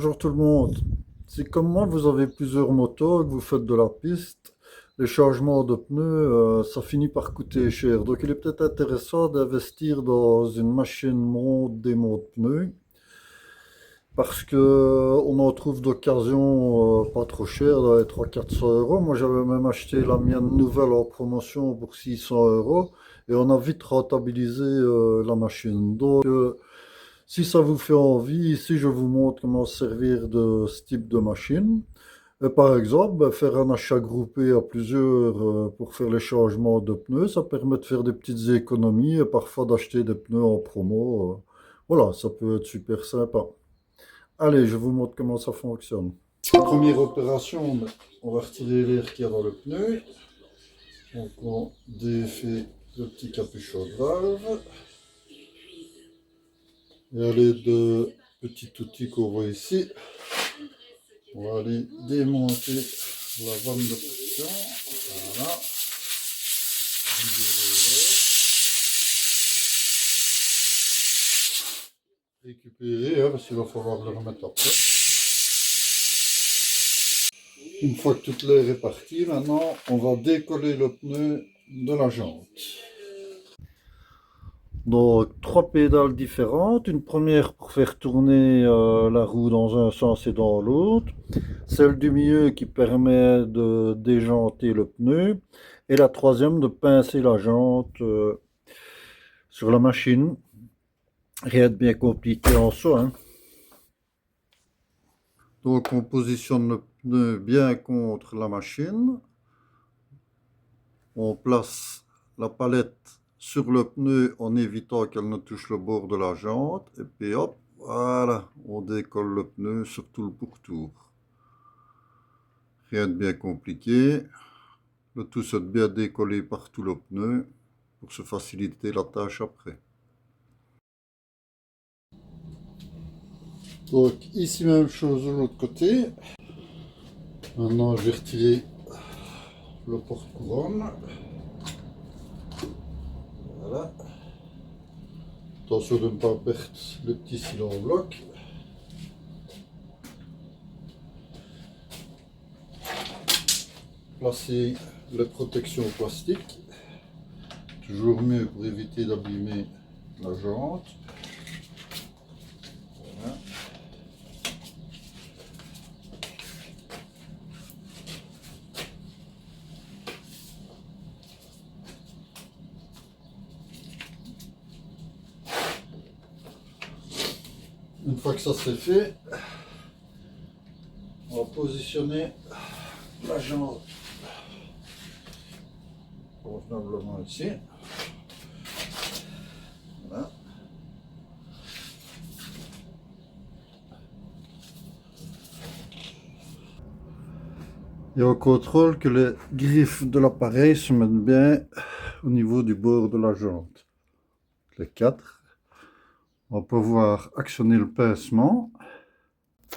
Bonjour tout le monde. Si comme moi vous avez plusieurs motos, que vous faites de la piste, les changements de pneus, ça finit par coûter cher. Donc il est peut-être intéressant d'investir dans une machine monte démonte pneus parce que on en trouve d'occasion pas trop cher, dans les 300-400 euros. Moi j'avais même acheté la mienne nouvelle en promotion pour 600 euros et on a vite rentabilisé la machine. Donc si ça vous fait envie, ici je vous montre comment se servir de ce type de machine. Et par exemple, faire un achat groupé à plusieurs pour faire les changements de pneus, ça permet de faire des petites économies et parfois d'acheter des pneus en promo. Voilà, ça peut être super sympa. Allez, je vous montre comment ça fonctionne. Première opération, on va retirer l'air qu'il y a dans le pneu. Donc on défait le petit capuchon de valve. Et à l'aide de petits outils qu'on voit ici, on va aller démonter la vanne de pression. Voilà. Récupérer, parce qu'il va falloir le remettre après. Une fois que toute l'air est parti, maintenant on va décoller le pneu de la jante. Donc trois pédales différentes, une première pour faire tourner la roue dans un sens et dans l'autre, celle du milieu qui permet de déjanter le pneu, et la troisième de pincer la jante sur la machine. Rien de bien compliqué en soi, hein. Donc on positionne le pneu bien contre la machine, on place la palette sur le pneu en évitant qu'elle ne touche le bord de la jante, et puis hop, voilà, on décolle le pneu sur tout le pourtour. Rien de bien compliqué, le tout c'est de bien décoller partout le pneu pour se faciliter la tâche après. Donc ici même chose de l'autre côté. Maintenant je vais retirer le porte-couronne. Voilà. Attention de ne pas perdre le petit silo en bloc. Placer les protections plastiques. Toujours mieux pour éviter d'abîmer la jante. Voilà. Une fois que ça c'est fait, on va positionner la jante convenablement ici. Voilà. Et on contrôle que les griffes de l'appareil se mettent bien au niveau du bord de la jante. Les quatre. On va pouvoir actionner le pincement.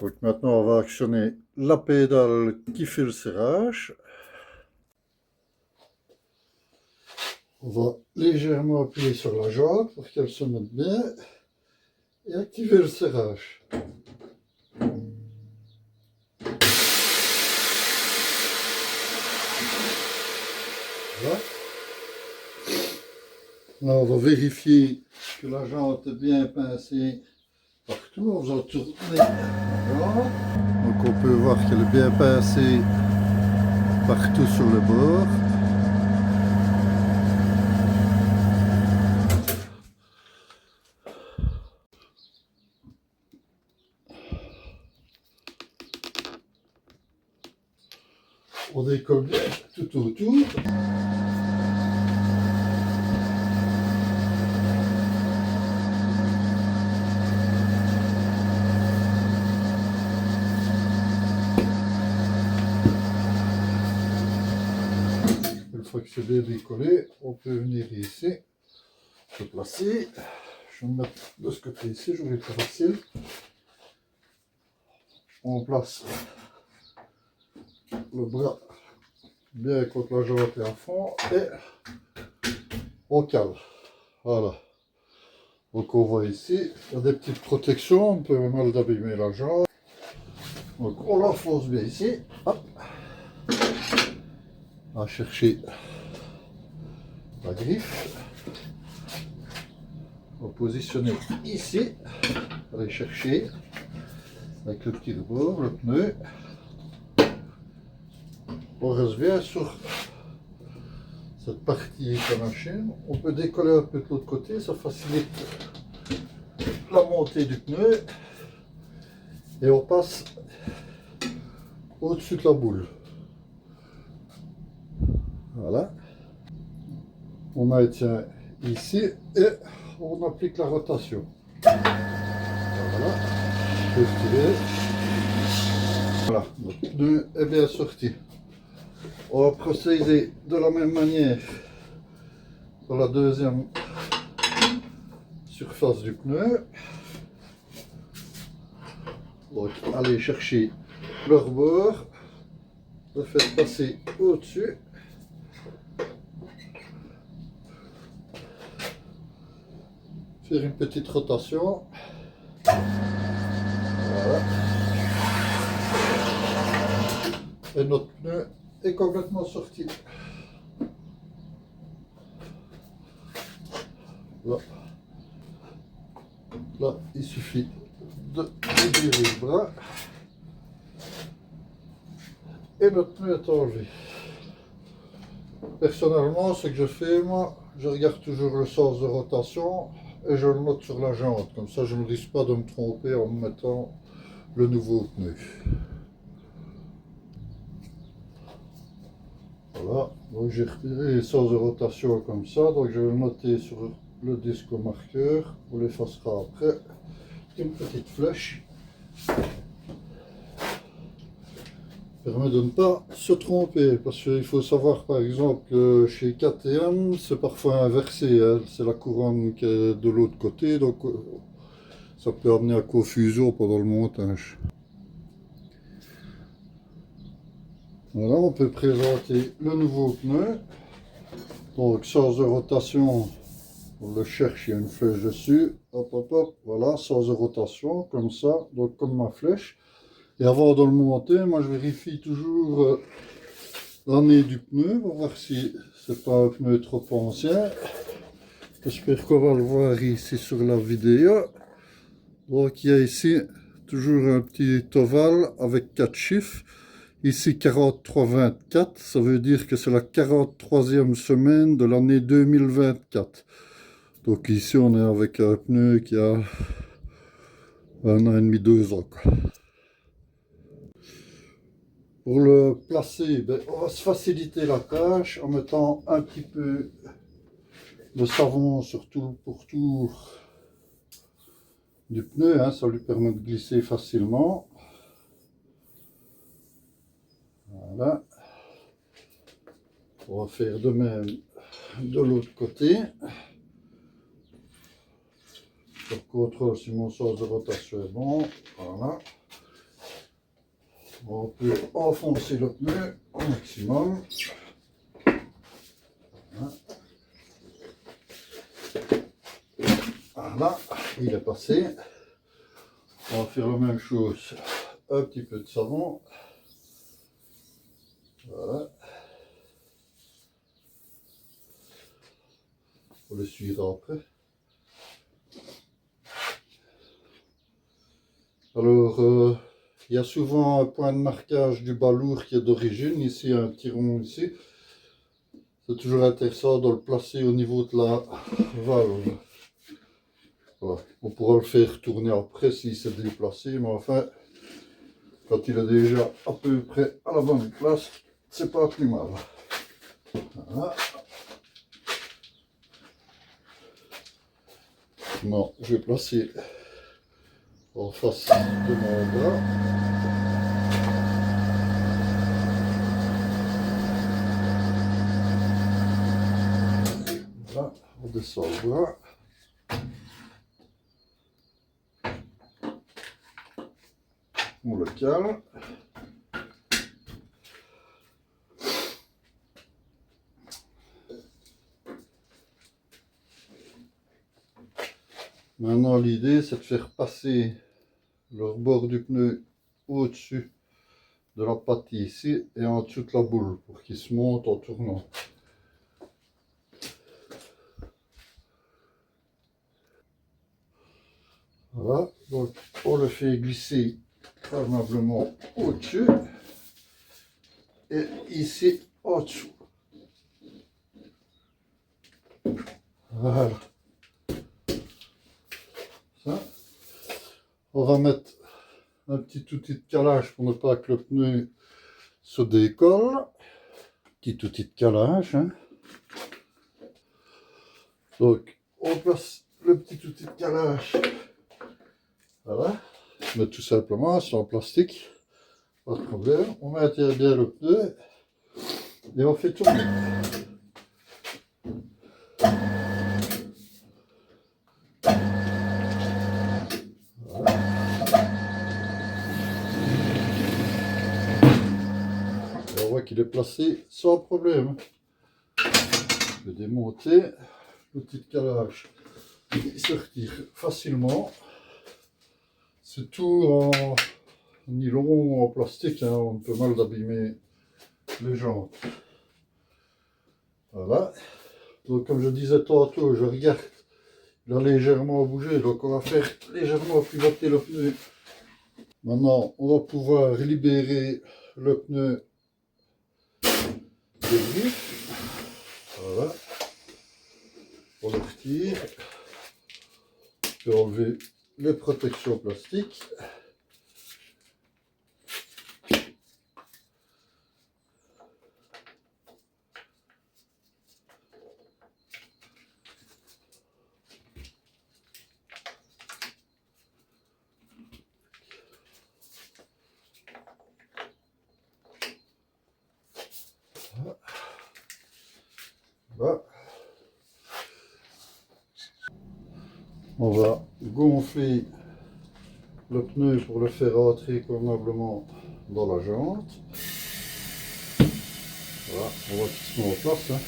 Donc maintenant on va actionner la pédale qui fait le serrage. On va légèrement appuyer sur la jante pour qu'elle se mette bien et activer le serrage. Voilà. Là on va vérifier que la jante est bien pincée partout en faisant tourner la jante. Donc on peut voir qu'elle est bien pincée partout sur le bord. On décolle bien tout autour. Une fois que c'est bien décollé, on peut venir ici, se placer. Je vais me mettre de ce côté ici, je vais être facile. On place le bras bien contre la jante et à fond et on cale. Voilà. Donc on voit ici, il y a des petites protections, on peut mal d'abîmer la jante. Donc on l'enfonce bien ici. Hop. On va chercher la griffe. On va positionner ici. On va aller chercher avec le petit rebord, le pneu. On reste bien sur cette partie de la machine. On peut décoller un peu de l'autre côté, ça facilite la montée du pneu. Et on passe au-dessus de la boule. Voilà. On maintient ici et on applique la rotation. Voilà. Je peux tirer. Voilà, notre pneu est bien sorti. On va procéder de la même manière sur la deuxième surface du pneu. Donc, allez chercher le rebord, le faire passer au-dessus. Faire une petite rotation. Voilà. Et notre pneu est complètement sorti. Là, là il suffit de réduire le bras et notre pneu est enlevé. Personnellement, ce que je fais, moi, je regarde toujours le sens de rotation et je le note sur la jante. Comme ça, je ne risque pas de me tromper en mettant le nouveau pneu. Voilà, donc j'ai retiré les sens de rotation comme ça, donc je vais le noter sur le disque au marqueur. On l'effacera après. Une petite flèche permet de ne pas se tromper, parce qu'il faut savoir par exemple que chez KTM c'est parfois inversé, hein. C'est la couronne qui est de l'autre côté, donc ça peut amener à confusion pendant le montage. Voilà, on peut présenter le nouveau pneu. Donc sens de rotation, on le cherche, il y a une flèche dessus, hop hop hop, voilà, sens de rotation, comme ça, donc comme ma flèche. Et avant de le monter, moi je vérifie toujours l'année du pneu pour voir si c'est pas un pneu trop ancien. J'espère qu'on va le voir ici sur la vidéo. Donc il y a ici toujours un petit ovale avec 4 chiffres. Ici 43-24, ça veut dire que c'est la 43e semaine de l'année 2024. Donc ici on est avec un pneu qui a 1 an et demi, 2 ans. Pour le placer, ben, on va se faciliter la tâche en mettant un petit peu de savon sur tout le pourtour du pneu, hein, ça lui permet de glisser facilement. Voilà. On va faire de même de l'autre côté. Je contrôle si mon sens de rotation est bon. Voilà. On peut enfoncer le pneu au maximum. Voilà, il est passé. On va faire la même chose. Un petit peu de savon. Voilà. On le suivra après. Alors, il y a souvent un point de marquage du balourd qui est d'origine. Ici, un petit rond ici. C'est toujours intéressant de le placer au niveau de la valve. Voilà. On pourra le faire tourner après s'il s'est déplacé, mais enfin, quand il est déjà à peu près à la bonne place, c'est pas plus mal. Voilà. Non, je vais placer en face de mon bras. Voilà, on descend le bras. On le cale. Maintenant, l'idée, c'est de faire passer le rebord du pneu au-dessus de la pâtille ici et en dessous de la boule pour qu'il se monte en tournant. Voilà, donc on le fait glisser convenablement au-dessus et ici en dessous. Voilà. Ça. On va mettre un petit outil de calage pour ne pas que le pneu se décolle. Petit outil de calage. Hein. Donc on place le petit outil de calage. Voilà. Mais tout simplement, c'est en plastique. Pas de problème. On maintient bien le pneu et on fait tourner. Voilà. On voit qu'il est placé sans problème. Je vais démonter l'outil de calage. Il se retire facilement. C'est tout en nylon ou en plastique. Hein. On peut mal abîmer les jantes. Voilà. Donc comme je disais tantôt, je regarde. Il a légèrement bougé. Donc on va faire légèrement pivoter le pneu. Maintenant, on va pouvoir libérer le pneu des griffes. Voilà. On le retire. Je vais enlever les protections plastiques. Voilà. On va gonfler le pneu pour le faire rentrer convenablement dans la jante. Voilà, on voit qu'il se met en place. Hein.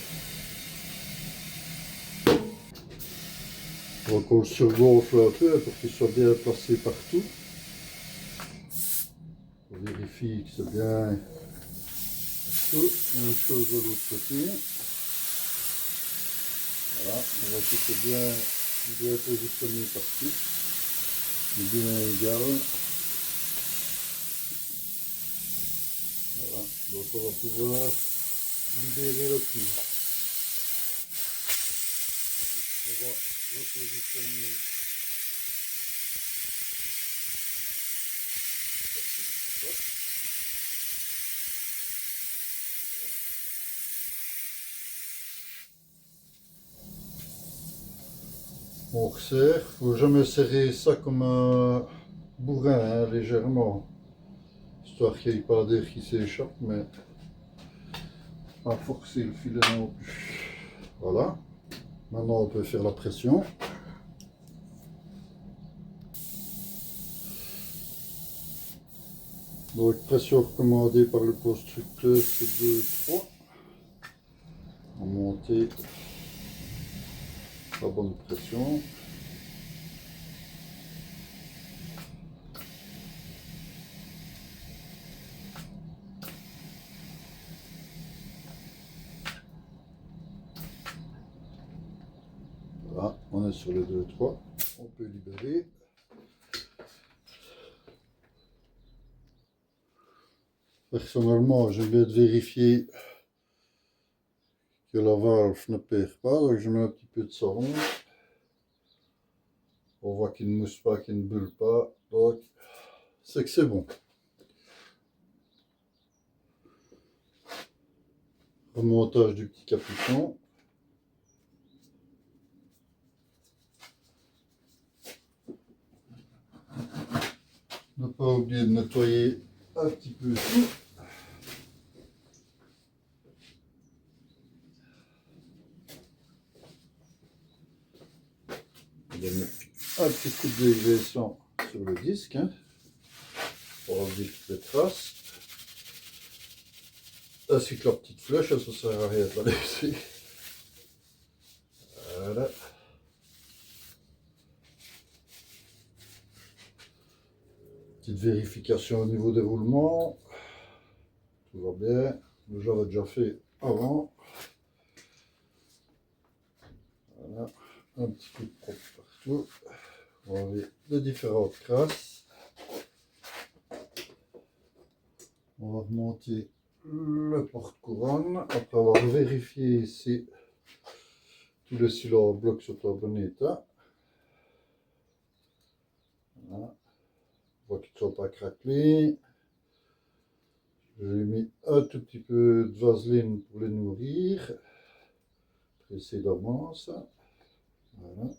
Donc on le surgonfle un peu pour qu'il soit bien placé partout. On vérifie que c'est bien partout. Même chose de l'autre côté. Voilà, on voit qu'il est bien positionné partout. Bien égal. Voilà, donc on va pouvoir libérer le pneu. On va repositionner on resserre, il ne faut jamais serrer ça comme un bourrin, hein, légèrement, histoire qu'il n'y ait pas d'air qui s'échappe, mais pas forcer le filet non plus. Voilà, maintenant on peut faire la pression. Donc pression recommandée par le constructeur, c'est 2-3. On va monter la bonne pression. Voilà, on est sur les 2-3. On peut libérer. Personnellement, j'aime bien vérifier que la valve ne perd pas, donc je mets un petit peu de savon. On voit qu'il ne mousse pas, qu'il ne bulle pas, donc c'est que c'est bon. Remontage du petit capuchon. Ne pas oublier de nettoyer un petit peu tout. On va mettre un petit coup de dégagement sur le disque hein, pour enlever toutes les traces. Ainsi que la petite flèche, ça ne sert à rien de la laisser. Voilà. Petite vérification au niveau des roulements. Tout va bien. J'avais déjà fait avant. Voilà. Un petit peu de propre partout. On va enlever les différentes crasses. On va remonter le porte-couronne après avoir vérifié ici tous les cylindres blocs sont en bon état. Voilà. On voit qu'ils ne sont pas craquelés. J'ai mis un tout petit peu de vaseline pour les nourrir précédemment, ça. Voilà.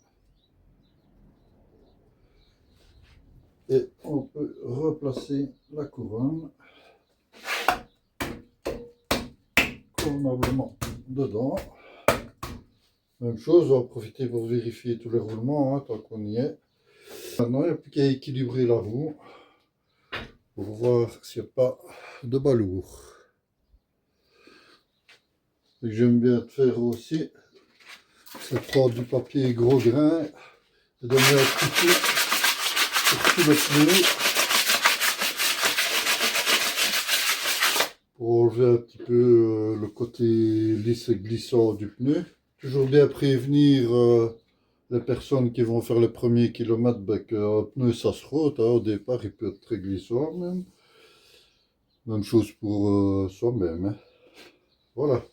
Et on peut replacer la couronne convenablement dedans. Même chose, on va profiter pour vérifier tous les roulements, hein, tant qu'on y est. Maintenant, il n'y a plus qu'à équilibrer la roue pour voir s'il n'y a pas de balourd. Ce que j'aime bien faire aussi, c'est prendre du papier gros grain et de mettre un petit peu sur tout le pneu pour enlever un petit peu le côté lisse et glissant du pneu. Toujours bien prévenir les personnes qui vont faire les premiers kilomètres qu'un pneu ça se rôte, hein. Au départ il peut être très glissant même. Même chose pour soi-même. Hein. Voilà.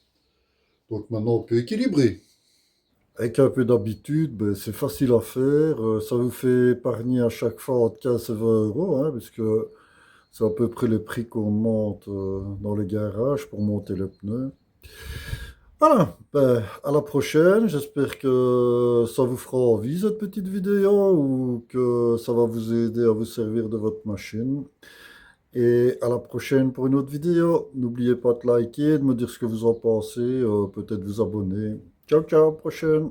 Donc maintenant on peut équilibrer. Avec un peu d'habitude, ben, c'est facile à faire. Ça vous fait épargner à chaque fois entre 15 et 20 euros, hein, puisque c'est à peu près les prix qu'on monte dans les garages pour monter les pneus. Voilà, ben, à la prochaine. J'espère que ça vous fera envie cette petite vidéo ou que ça va vous aider à vous servir de votre machine. Et à la prochaine pour une autre vidéo. N'oubliez pas de liker, de me dire ce que vous en pensez, peut-être vous abonner. Ciao, ciao, prochaine.